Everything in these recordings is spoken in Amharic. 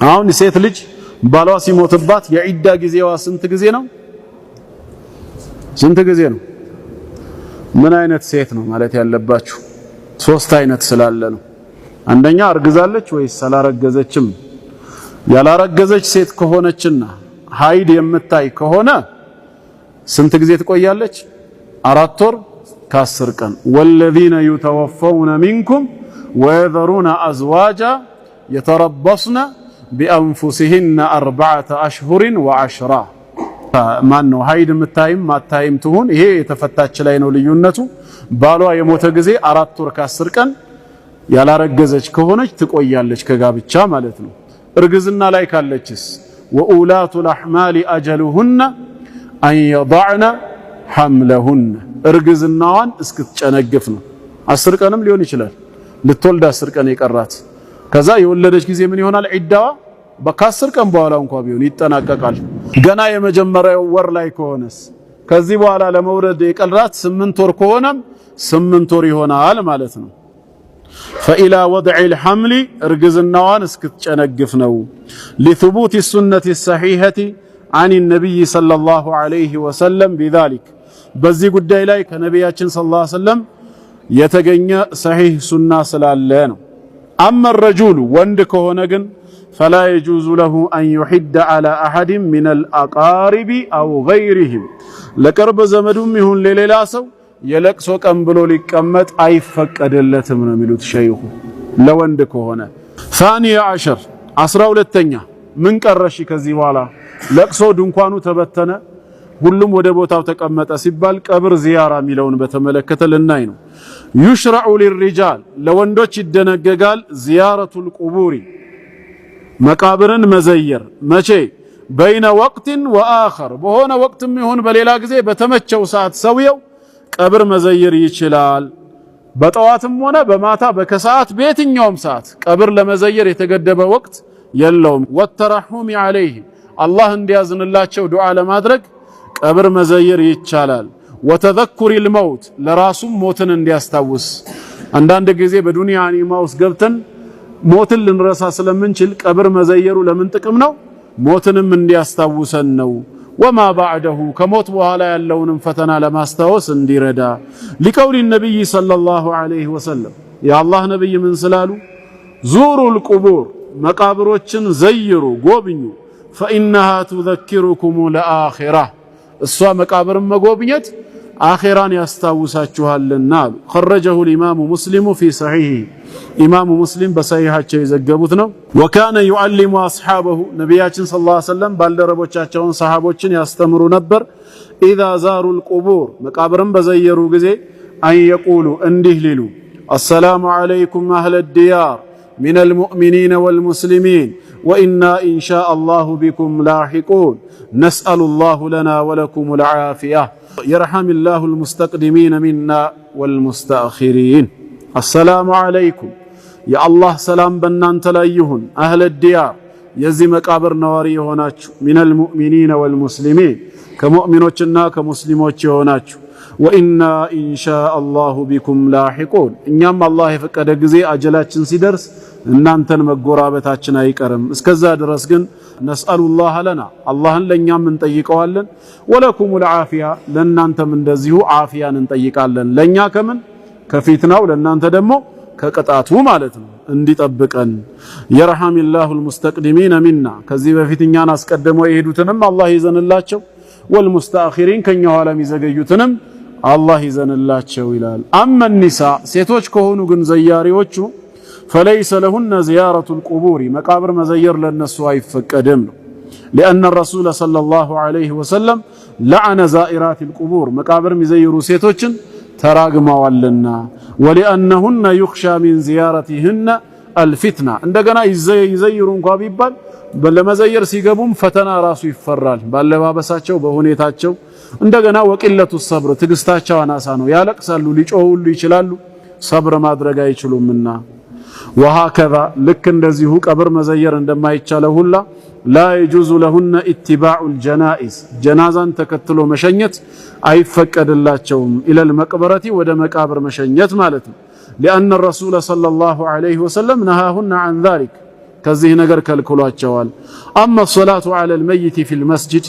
አሁን ሴት ልጅ ባሏ ሲሞትባት የዒዳ ጊዜዋ ስንት ጊዜ ነው? ስንት ጊዜ ነው? ምን አይነት ሴት ነው ማለት ያለባችሁ? ሶስት አይነት ስላለ ነው። አንደኛ አርግዛለች ወይስ አላረገዘችም? ያላረገዘች ሴት ከሆነችና ሀይድ የምታይ ከሆነ ስንት ጊዜ ትቆያለች? 4 ወር ከ10 ቀን። ወለዚነ ዩተወፈውነ ሚንኩም ወየዘሩነ አዝዋጃ የተረበስነ ቢአንፉሲሂነ 4 አሽሁርን ወዐሽራ። ማን ነው ሀይድ የምታይም ማታይም ትሁን ይሄ የተፈታች ላይ ነው ልዩነቱ። ባሏ የሞተ ጊዜ 4 ወር ከ10 ቀን ያላረገዘች ከሆነች ትቆያለች ከጋብቻ ማለት ነው። እርግዝና ላይ ካለችስ ወኡላቱ الأحمال أجلهن أن يضعن حملهن እርግዝናዋን እስክትጨነግፍ ነው። 10 ቀንም ሊሆን ይችላል ልትወልድ 10 ቀን የቀራት ከዛ የወለደች ጊዜ ምን ይሆናል? ዒዳዋ በ10 ቀን በኋላ እንኳን ቢሆን ይጠናቀቃል። ገና የመጀመሪያው ወር ላይ ከሆነስ ከዚህ በኋላ ለመውለድ የቀራት 8 ወር ከሆነም 8 ወር ይሆናል ማለት ነው። فإلى وضع الحمل ارجزناوان اسكتشنقف نو لثبوت السنة الصحيحة عن النبي صلى الله عليه وسلم بذلك بزي قد إليك نبياتنا صلى الله عليه وسلم يتقنى صحيح سنة سلالين. أما الرجل وندكه نقن فلا يجوز له أن يحد على أحد من الأقارب أو غيرهم لكرب زمدهم لليلاسو የለቅሶ ቀን ብሎ ሊቀመጥ አይፈቀደለትም ነው የሚሉት ሸይኹ ለወንድ ከሆነ። ثاني عشر 12ኛ ምን ቀረሽ ከዚህ በኋላ ለቅሶ ድንኳኑ ተበተነ ሁሉም ወደ ቦታው ተቀመጠ ሲባል ቀብር ዚያራ ሚለውን በተመለከተ ልናይ ነው። يشرع للرجال ለወንዶች ይደነገጋል زيارة القبور መቃብርን መዘየር መቼ بين وقت وآخر በሆነ ወቅትም ይሁን በሌላ ጊዜ በተመቸው ሰዓት ሰውየው ቀብር መዘየር ይችላል። በጠዋትም ሆነ በማታ በከሰዓት በየትኛውም ሰዓት ቀብር ለመዘየር የተገደበ ወቅት የለውም። ወተረሁም عليه አላህ እንዲያዝንላቸው ዱዓ ለማድረግ ቀብር መዘየር ይቻላል። ወተዘኩር الموت ለራሱም ሞትን እንዲያስታውስ አንዳንድ ጊዜ በዱንያ ኒማ ውስጥ ገብተን ሞትን ልንረሳ ስለምንችል ቀብር መዘየሩ ለምን ጥቅም ነው? ሞትንም እንዲያስታውሰን ነው። وما بعده كموت بحالا ياللونم فتنا لما استوس انديردا لقول النبي صلى الله عليه وسلم يا الله نبي من سلالو زوروا القبور مقابروچن زيروا غوبنيو فإنها تذكركم الآخرة السوا مقابر مغوبنيت آخران يستاوساچوهالنا. خرجه الإمام مسلم في صحيحه إمام مسلم بصحيحاچو يزغبوت ነው. وكان يعلم أصحابه نبياتنا صلى الله عليه وسلم ባልደረቦቻቸውን ሰሃቦችን ያስተምሩ ነበር إذا زاروا القبور መቃብርን በዘየሩ ጊዜ أن يقولوا እንዲህ ሊሉ السلام عليكم أهل الديار من المؤمنين والمسلمين وإنا إن شاء الله بكم لاحقون نسأل الله لنا ولكم العافية يرحم الله المستقدمين منا والمستأخرين. السلام عليكم يا الله سلام بنانت لا يهون أهل الديار يزي مقابر نواري هوناچو من المؤمنين والمسلمين كمؤمنوچنا كمسلموچ هوناچو وإنا إن شاء الله بكم لاحقون إنما الله فقد غزي أجلاچن سيدرس እናንተን መጎራበታችን አይቀርም እስከዛ ድረስ ግን نسأل الله لنا اللهን ለኛም እንጠይቀዋለን ወለኩም العافية ለናንተም እንደዚሁ አፊያን እንጠይቃለን ለኛ ከምን ከፊትናው ለናንተ ደግሞ ከቅጣቱ ማለት ነው እንዲጠብቀን يرحم الله المستقدمين منا ከዚህ በፊትኛን አስቀድመው የሄዱትንም አላህ ይዘንላቸው والمستأخرين ከኛ ኋላም ይዘገዩትንም አላህ ይዘንላቸው ይላል። أما النساء ሴቶች ከሆኑ ግን ዘያሪዎቹ فليس لهن زيارة القبور مقابر مزير للنسوا يفقدم لأن الرسول صلى الله عليه وسلم لعن زائرات القبور مقابر مزيرو سيتوچن تراغماوالنا ولأنهن يخشى من زيارتهن الفتنة عندنا يزيرون እንኳን ቢባል በለመዘየር ሲገቡም ፈተና ራሱ ይፈራል ባለባበሳቸው በሁኔታቸው እንደገና ወቂለቱ ሰብር ትግስታቸው አናሳ ነው ያለቅሳሉ ሊጮሁሉ ይችላሉ ሰብር ማድረግ አይችሉምና وهكذا لك እንደዚሁ ቀብር መዘየር እንደማይቻለው ሁላ لا يجوز لهن اتباع الجنائز جنازان ተከትሎ መሸኘት አይፈቀድላቸውም الى المقبره ወደ መቃብር መሸኘት ማለት ነው لأن الرسول صلى الله عليه وسلم نهاهن عن ذلك ከዚህ ነገር ከልክሏቸዋል አማ الصلاه على الميت في المسجد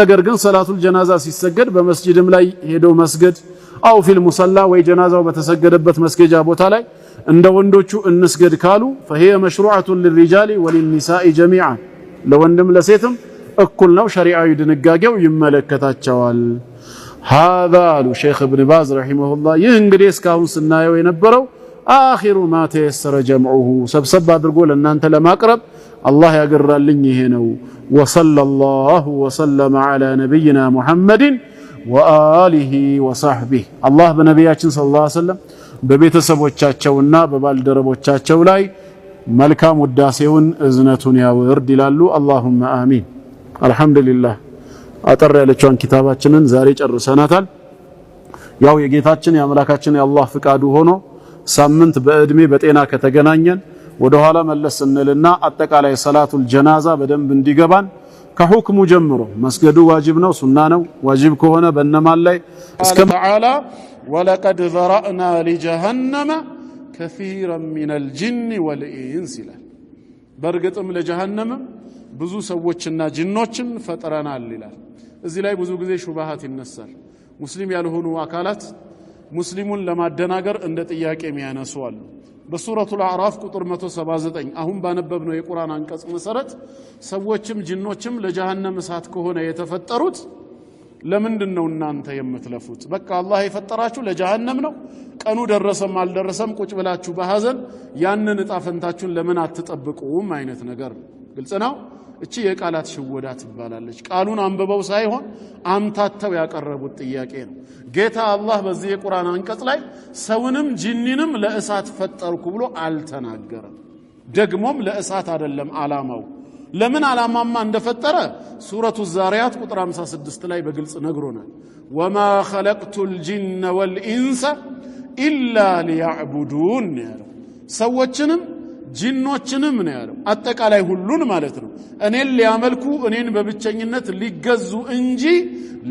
ነገር ግን ሰላቱል ጀናዛ ሲሰገድ በመስጂድም ላይ ሄዶ መስገድ አው ፊል ሙሰላ ወይ ጀናዛው በተሰገደበት መስገጃ ቦታ ላይ እንደ ወንዶቹ እንስገድ ካሉ فهي مشروعه للرجال وللنساء جميعا ለወንድም ለሴትም እኩል ነው ሸሪዓዊ ድንጋጌው ይመለከታቸዋል هذا الشيخ ابن باز رحمه الله ይህ እንግዲህ እስካሁን ስናየው የነበረው آخر ما تيسر جمعه سبسب አድርጎ ለእናንተ ለማቅረብ አላህ ያገራልኝ ይሄ ነው وصلى الله وسلم على نبينا محمد وآله وصحبه الله በነቢያችን ሰለላሁ ዐለይሂ ወሰለም በቤተሰቦቻቸውና በባልደረቦቻቸው ላይ መልካም ውዳሴውን እዝነቱን ያወርድ ይላሉ اللهم آمين الحمد لله አጠር ያለችውን ኪታባችንን ዛሬ ጨርሰናታል ያው የጌታችን የአምላካችን የአላህ ፍቃዱ ሆኖ ሳምንት በእድሜ በጤና ከተገናኘን ወደ ኋላ መለስ እንልና አጠቃላይ ሰላቱል ጀናዛ በደንብ እንዲገባን ከሁክሙ ጀምሮ መስገዱ ዋጅብ ነው ሱና ነው ዋጅብ ከሆነ በእነማን ላይ እስከ ተዓላ ወለቀድ ዘራእና ለጀሃነመ ከሲራን ሚነል ጂኒ ወልኢንስ ይላል በርግጥም ለጀሃነም ብዙ ሰዎችና ጂኖችን ፈጥረናል ይላል እዚህ ላይ ብዙ ጊዜ ሹብሃት ይነሳል ሙስሊም ያልሆኑ አካላት ሙስሊሙን ለማደናገር እንደ ጥያቄ የሚያነሱ አሉ በሱረቱል አዕራፍ ቁጥር 179 አሁን ባነበብነው የቁርአን አንቀጽ መሰረት ሰዎችም ጂኖችም ለጀሃነም እሳት ከሆነ የተፈጠሩት ለምንድነው እናንተ የምትለፉት በቃ አላህ የፈጠራችሁ ለጀሃነም ነው ቀኑ ደረሰም አልደረሰም ቁጭ ብላችሁ በሐዘን ያንን እጣ ፈንታችሁን ለምን አትጠብቁም አይነት ነገር ግልጽ ነው እቺ የቃላት ሽወዳ ትባላለች ቃሉን አንብበው ሳይሆን አምታተው ያቀረቡት ጥያቄ ነው ጌታ አላህ በዚህ የቁርአን አንቀጽ ላይ ሰውንም ጂኒንም ለእሳት ፈጠርኩ ብሎ አልተናገረም ደግሞም ለእሳት አይደለም ዓላማው ለምን ዓላማማ እንደፈጠረ ሱረቱ ዛሪያት ቁጥር 56 ላይ በግልጽ ነግሮናል ወማ ኸለቅቱል ጂነ ወልኢንሰ ኢላ ሊያዕቡዱን ያለው ሰዎችንም ጂኖችንም ነው ያለው አጠቃላይ ሁሉን ማለት ነው እኔን ሊያመልኩ እኔን በብቸኝነት ሊገዙ እንጂ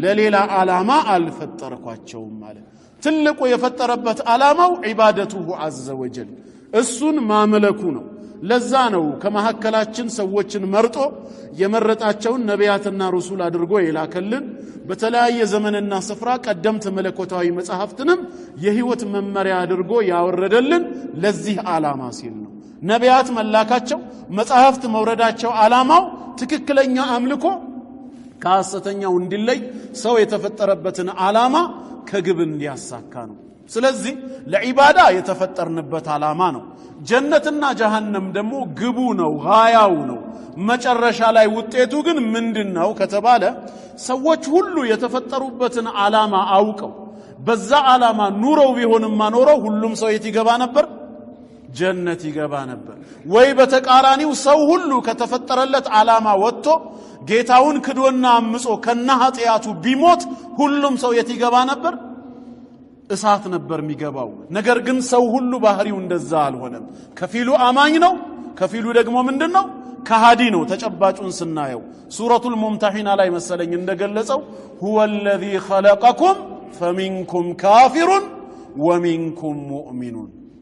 ለሌላ ዓላማ አልፈጠርኳቸውም ማለት ትልቁ የፈጠረበት ዓላማው ዒባደቱሁ ዐዘ ወጀል እሱን ማምለኩ ነው ለዛ ነው ከመሐከላችን ሰዎችን መርጦ የመረጣቸውን ነቢያትና ረሱል አድርጎ የላከልን በተለያየ ዘመንና ስፍራ ቀደምት መለኮታዊ መጻሕፍትንም የህይወት መመሪያ አድርጎ ያወረደልን ለዚህ ዓላማ ሲል ነው ነቢያት መላካቸው መጻሕፍት መውረዳቸው ዓላማው ትክክለኛ አምልኮ ከሐሰተኛው እንዲለይ ሰው የተፈጠረበትን ዓላማ ከግብ እንዲያሳካ ነው ስለዚህ ለዒባዳ የተፈጠርንበት ዓላማ ነው ጀነትና ጀሃነም ደግሞ ግቡ ነው ጋያው ነው መጨረሻ ላይ ውጤቱ ግን ምንድነው ከተባለ ሰዎች ሁሉ የተፈጠሩበትን ዓላማ አውቀው በዛ ዓላማ ኑረው ቢሆንማ ኖረው ሁሉም ሰው የት ይገባ ነበር ጀነት ይገባ ነበር ወይ በተቃራኒው ሰው ሁሉ ከተፈጠረለት ዓላማ ወጥቶ ጌታውን ክዶና አምጾ ከነኃጢያቱ ቢሞት ሁሉም ሰው የት ይገባ ነበር እሳት ነበር የሚገባው ነገር ግን ሰው ሁሉ ባህሪው እንደዛ አልሆነም ከፊሉ አማኝ ነው ከፊሉ ደግሞ ምንድነው ከሃዲ ነው ተጨባጩን ስናየው ሱረቱል ሙምተሂና ላይ መሰለኝ እንደገለጸው ሁወ الذي خلقكم فمنكم كافر ومنكم مؤمن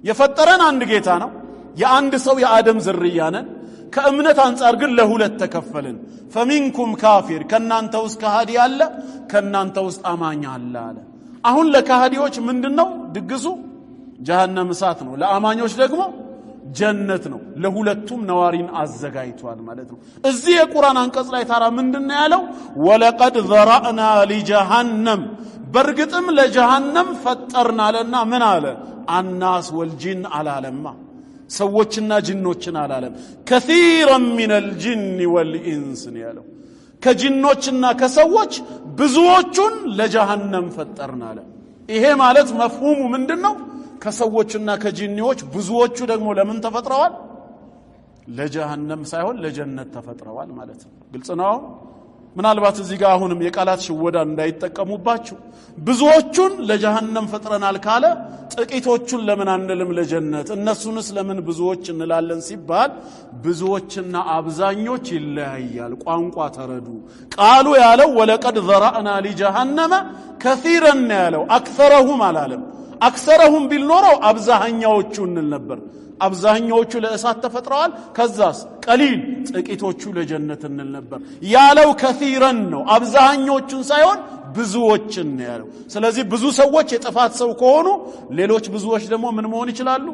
የፈጠረን አንድ ጌታ ነው የአንድ ሰው የአደም ዝርያ ነን ከእምነት አንፃር ግን ለሁለት ተከፈልን فمنكم كافر ከናንተ ውስጥ ከሃዲ አለ ከናንተ ውስጥ አማኝ አለ አለ አሁን ለካሃዲዎች ምንድነው ድግሱ ጀሃነም እሳት ነው ለአማኞች ደግሞ ጀነት ነው ለሁለቱም ነዋሪን አዘጋጅቷል ማለት ነው እዚህ የቁርአን አንቀጽ ላይ ታራ ምንድነው ያለው ወለቀድ ዘራእና ለጀሃነም በርግጥም ለጀሃነም ፈጠርናለና ምን አለ الناس والجن አላለማ ሰዎችና ጂኖችን አላለም كثيرا من الجن والانس ያለው ከጂኖችና ከሰዎች ብዙዎቹን ለጀሃነም ፈጠርናለ ይሄ ማለት መፍሁሙ ምንድነው ከሰዎችና ከጂኒዎች ብዙዎቹ ደግሞ ለምን ተፈጥረዋል ለጀሃነም ሳይሆን ለጀነት ተፈጥረዋል ማለት ነው ግልጽ ነው ምናልባት እዚህ ጋር አሁንም የቃላት ሽወዳ እንዳይጠቀሙባችሁ ብዙዎቹን ለጀሃነም ፈጥረናል ካለ ጥቂቶቹን ለምን አንልም ለጀነት እነሱንስ ለምን ብዙዎች እንላለን ሲባል ብዙዎችና አብዛኞች ይለያያል ቋንቋ ተረዱ ቃሉ ያለው ወለቀድ ዘራእና ለጀሃነመ كثيرا ያለው አክثرهم አላለም አክثرهم ቢልኖረው አብዛኛዎቹ እንል ነበር አብዛኛዎቹ ለእሳት ተፈጥረዋል ከዛስ ቀሊል ጥቂቶቹ ለጀነት እንል ነበር ያለው ከثيرን ነው አብዛኛዎቹን ሳይሆን ብዙዎችን ነው ያለው ስለዚህ ብዙ ሰዎች የጥፋት ሰው ከሆኑ ሌሎች ብዙዎች ደግሞ ምን መሆን ይችላሉ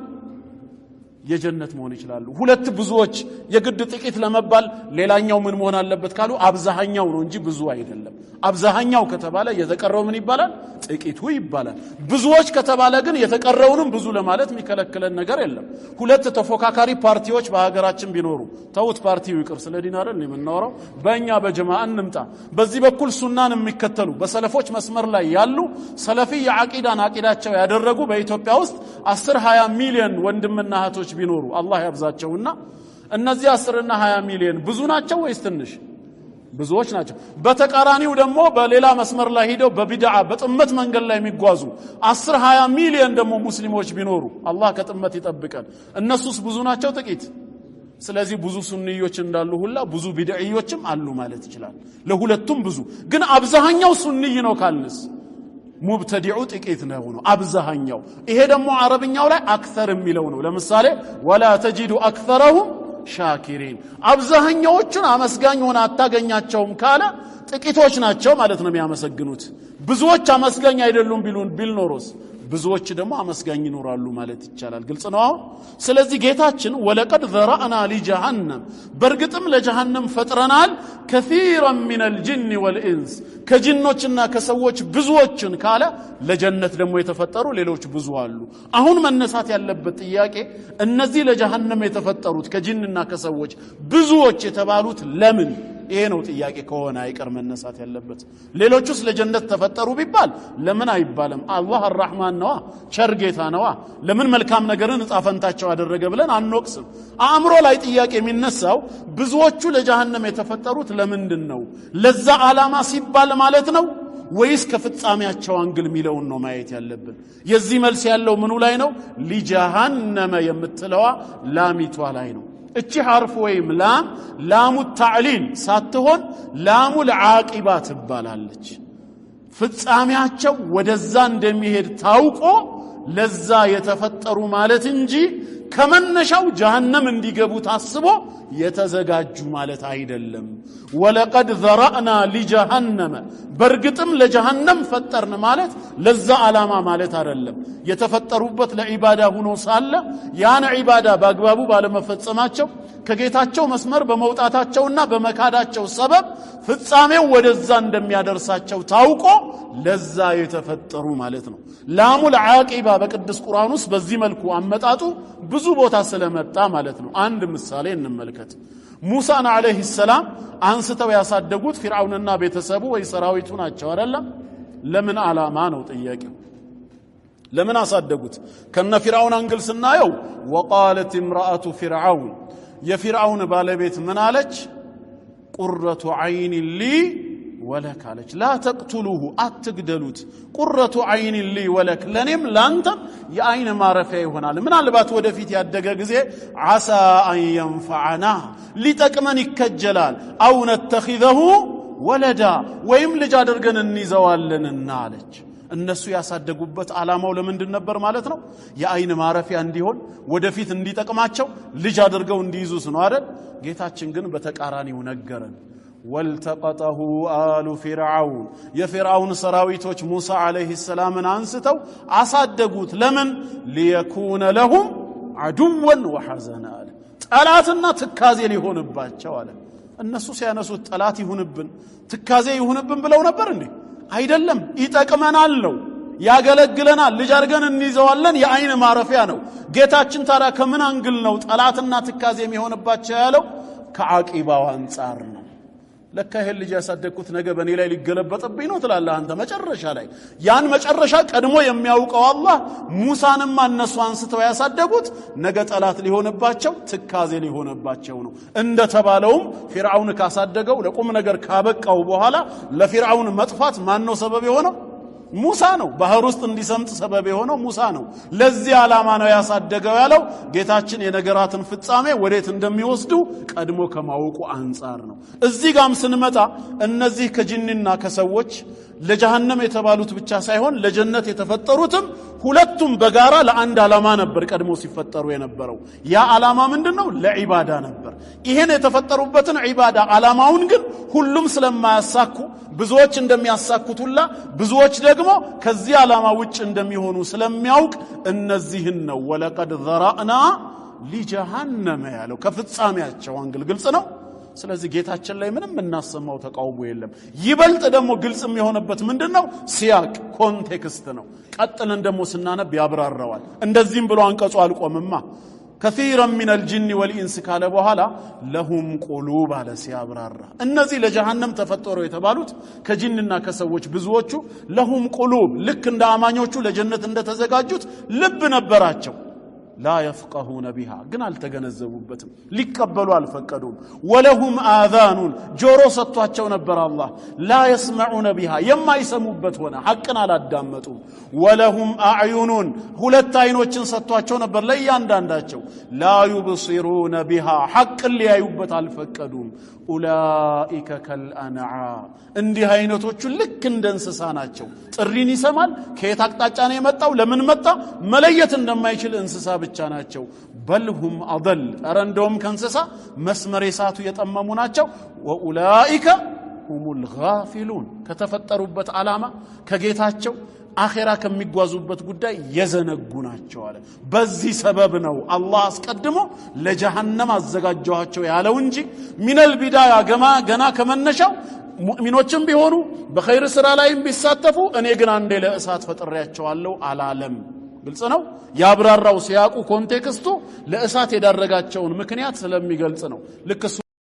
የጀነት መሆን ይችላሉ ሁለት ብዙዎች የግድ ጥቂት ለመባል ሌላኛው ምን መሆን አለበት ካሉ አብዛኛው ነው እንጂ ብዙ አይደለም አብዛኛው ከተባለ የተቀረው ምን ይባላል ጥቂቱ ይባላል ብዙዎች ከተባለ ግን የተቀረውንም ብዙ ለማለት የሚከለክለን ነገር የለም ሁለት ተፎካካሪ ፓርቲዎች በሀገራችን ቢኖሩ ተውት ፓርቲው ይቅር ስለ ዲን አይደል የምናወራው በእኛ በጀማዓ እንምጣ በዚህ በኩል ሱናን የሚከተሉ በሰለፎች መስመር ላይ ያሉ ሰለፊ የአቂዳን አቂዳቸው ያደረጉ በኢትዮጵያ ውስጥ 10-20 ሚሊዮን ወንድምና እህቶች ቢኖሩ አላህ ያብዛቸውና እነዚህ 10 እና 20 ሚሊዮን ብዙ ናቸው ወይስ ትንሽ ብዙዎች ናቸው በተቃራኒው ደግሞ በሌላ መስመር ላይ ሄደው በቢድዓ በጥመት መንገድ ላይ የሚጓዙ 10-20 ሚሊዮን ደግሞ ሙስሊሞች ቢኖሩ አላህ ከጥመት ይጠብቀን እነሱስ ብዙ ናቸው ጥቂት ስለዚህ ብዙ ሱንኒዮች እንዳሉ ሁላ ብዙ ቢድዒዮችም አሉ ማለት ይችላል ለሁለቱም ብዙ ግን አብዛኛው ሱንኒ ነው ካልንስ ሙብተዲዑ ጥቂት ነው አብዛኛው ይሄ ደግሞ አረብኛው ላይ አክثر የሚለው ነው ለምሳሌ ولا تجد اكثرهم ሻኪሪን አብዛኛዎቹን አመስጋኝ ሆነ አታገኛቸውም ካለ ጥቂቶች ናቸው ማለት ነው የሚያመሰግኑት ብዙዎች አመስጋኝ አይደሉም ቢል ኖሮስ ብዙዎች ደግሞ አመስጋኝ ይኖራሉ ማለት ይቻላል ግልጽ ነው አሁን ስለዚህ ጌታችን ወለቀድ ዘራአና ለጀሃነም በርግጥም ለጀሃነም ፈጥረናል كثيرا من الجن والانس ከጂኖችና ከሰዎች ብዙዎችን ካለ ለጀነት ደግሞ የተፈጠሩ ሌሎች ብዙ አሉ አሁን መነሳት ያለበት ጥያቄ እነዚህ ለጀሃነም የተፈጠሩት ከጂንና ከሰዎች ብዙዎች የተባሉት ለምን ይሄ ነው ጥያቄ ከሆነ አይቀር መነሳት ያለበት ሌሎቹስ ለጀነት ተፈጠሩ ቢባል ለምን አይባልም አላህ الرحمن ነው ቸር ጌታ ነው ለምን መልካም ነገርን ጻፈንታቸው አደረገ ብለን አንወቅስም አእምሮ ላይ ጥያቄ የሚነሳው ብዙዎቹ ለጀሃነም የተፈጠሩት ለምንድነው ለዛ ዓላማ ሲባል ማለት ነው ወይስ ከፍጻሜያቸው አንግል ሚለውን ነው ማየት ያለብን የዚህ መልስ ያለው ምኑ ላይ ነው ለጀሃነም የምትለዋ ላሚቷ ላይ ነው እቺ حرف ወይም ላሙ ተዕሊል ሳትሆን ላሙ العاقبة ትባላለች ፍጻሜያቸው ወደዛ እንደሚሄድ ታውቆ ለዛ የተፈጠሩ ማለት እንጂ ከመነሻው ጀሃነም እንዲገቡ ታስቦ የተዘጋጁ ማለት አይደለም ወለቀድ ዘራአና ለጀሃነም በርግጥም ለጀሃነም ፈጠርን ማለት ለዛ ዓላማ ማለት አይደለም የተፈጠሩበት ለዒባዳ ሆኖ ሳለ ያን ዒባዳ በአግባቡ ባለመፈጸማቸው ከጌታቸው መስመር በመውጣታቸውና በመካዳቸው ሰበብ ፍጻሜው ወደዛ እንደሚያደርሳቸው ታውቆ ለዛ የተፈጠሩ ማለት ነው ላሙ العاقبة በቅዱስ ቁርአን ውስጥ በዚህ መልኩ አመጣጡ ብዙ ቦታ ስለመጣ ማለት ነው አንድ ምሳሌ እንመልከት ሙሳን አለይሂ ሰላም አንስተው ያሳደጉት ፊርዓውንና ቤተሰቡ ወይ ሰራዊቱ ናቸው አይደለም ለምን ዓላማ ነው ጥያቄው ለምን አሳደጉት ከነ ፊርዓውን አንግል ስናየው وقالت امراه فرعون የፊርዓውን ባለቤት ምን አለች ቁረቱ አይን لي ولك አለች لا تقتلوه አትግደሉት ቁረቱ አይን لي ولك ለኔም ላንተም የአይን ማረፊያ ይሆናል ምናልባት ወደፊት ያደገ ጊዜ عسى ان ينفعنا ሊጠቅመን ይከጀላል او نتخذه ولدا ወይም ልጅ አድርገን እንይዘዋለንና አለች እነሱ ያሳደጉበት ዓላማው ለምንድን ነበር ማለት ነው የአይን ማረፊያ እንዲሆን ወደፊት እንዲጠቅማቸው ልጅ አድርገው እንዲይዙስ ነው አይደል ጌታችን ግን በተቃራኒው ነገረን والتقطه آل فرعون የፊርዓውን ሰራዊቶች ሙሳ አለይሂ ሰላምን አንስተው አሳደጉት ለምን ليكون لهم عدوا وحزنا ጠላትና ትካዜ ሊሆንባቸው አለ እነሱ ሲያነሱት ጠላት ይሁንብን ትካዜ ይሁንብን ብለው ነበር እንዴ አይደለም ይጠቅመናል ነው ያገለግለናል ልጅ አድርገን እንይዘዋለን የአይን ማረፊያ ነው ጌታችን ታዲያ ከምን አንግል ነው ጠላትና ትካዜ የሚሆንባቸው ያለው ከዓቂባው አንፃር ነው ለካ ይሄን ልጅ ያሳደግኩት ነገ በኔ ላይ ሊገለበጥብኝ ነው ትላለህ አንተ መጨረሻ ላይ ያን መጨረሻ ቀድሞ የሚያውቀው አላህ ሙሳንም እነሱ አንስተው ያሳደጉት ነገ ጠላት ሊሆንባቸው ትካዜ ሊሆንባቸው ነው እንደተባለውም ፊርዓውን ካሳደገው ለቁም ነገር ካበቃው በኋላ ለፊርዓውን መጥፋት ማን ነው ሰበብ የሆነው ሙሳ ነው። ባህር ውስጥ እንዲሰምጥ ሰበብ የሆነው ሙሳ ነው። ለዚህ ዓላማ ነው ያሳደገው ያለው ጌታችን የነገራትን ፍጻሜ ወዴት እንደሚወስዱ ቀድሞ ከማወቁ አንፃር ነው። እዚህ ጋርም ስንመጣ እነዚህ ከጅንና ከሰዎች ለጀሃነም የተባሉት ብቻ ሳይሆን ለጀነት የተፈጠሩትም ሁለቱም በጋራ ለአንድ ዓላማ ነበር ቀድሞ ሲፈጠሩ የነበረው። ያ ዓላማ ምንድነው? ለዒባዳ ነበር። ይሄን የተፈጠሩበትን ዒባዳ ዓላማውን ግን ሁሉም ስለማያሳኩ ብዙዎች እንደሚያሳኩቱላ ብዙዎች ደግሞ ከዚህ ዓላማ ውጭ እንደሚሆኑ ስለሚያውቅ እነዚህን ነው ወለቀድ ዘራእና ሊጀሃነም ያለው ከፍጻሜያቸው አንግል ግልጽ ነው። ስለዚህ ጌታችን ላይ ምንም እናሰማው ተቃውሞ የለም። ይበልጥ ደግሞ ግልጽ የሚሆነበት ምንድነው? ሲያቅ ኮንቴክስት ነው። ቀጥለን ደግሞ ስናነብ ያብራራዋል። እንደዚህም ብሎ አንቀጹ አልቆምማ كثيرا من الجن والإنس ካለ በኋላ ለሁም ቁሉብ አለ ሲያብራራ እነዚህ ለጀሃነም ተፈጠሩ የተባሉት ከጅንና ከሰዎች ብዙዎቹ ለሁም ቁሉብ ልክ እንደ አማኞቹ ለጀነት እንደተዘጋጁት ልብ ነበራቸው لا يفقهون بها ግን አልተገነዘቡበትም ሊቀበሉ አልፈቀዱም ወለሁም آذان ጆሮ ሰጥቷቸው ነበር አላህ لا يسمعون بها የማይሰሙበት ሆነ ሐቅን አላዳመጡም ወለሁም أعين ሁለት አይኖችን ሰጥቷቸው ነበር ለእያንዳንዳቸው لا يبصرون بها ሐቅን ሊያዩበት አልፈቀዱም أولئك كالأنعام እንዲህ አይነቶቹ ልክ እንደ እንስሳ ናቸው ጥሪን ይሰማል ከየት አቅጣጫ ነው የመጣው ለምን መጣ መለየት እንደማይችል እንስሳ ብቻ ናቸው በልሁም አضل አረንዶም ከእንስሳ መስመር የሳቱ የጠመሙ ናቸው ወኡላኢከ ሁሙል ጋፊሉን ከተፈጠሩበት ዓላማ ከጌታቸው አኺራ ከሚጓዙበት ጉዳይ የዘነጉ ናቸው አለ በዚህ ሰበብ ነው አላህ አስቀድሞ ለጀሃነም አዘጋጀዋቸው ያለው እንጂ ሚነል ቢዳያ ገና ከመነሻው ሙእሚኖችም ቢሆኑ በኸይር ስራ ላይም ቢሳተፉ እኔ ግን አንዴ ለእሳት ፈጥሬያቸዋለሁ አላለም ግልጽ ነው ያብራራው ሲያቁ ኮንቴክስቱ ለእሳት የዳረጋቸውን ምክንያት ስለሚገልጽ ነው ልክ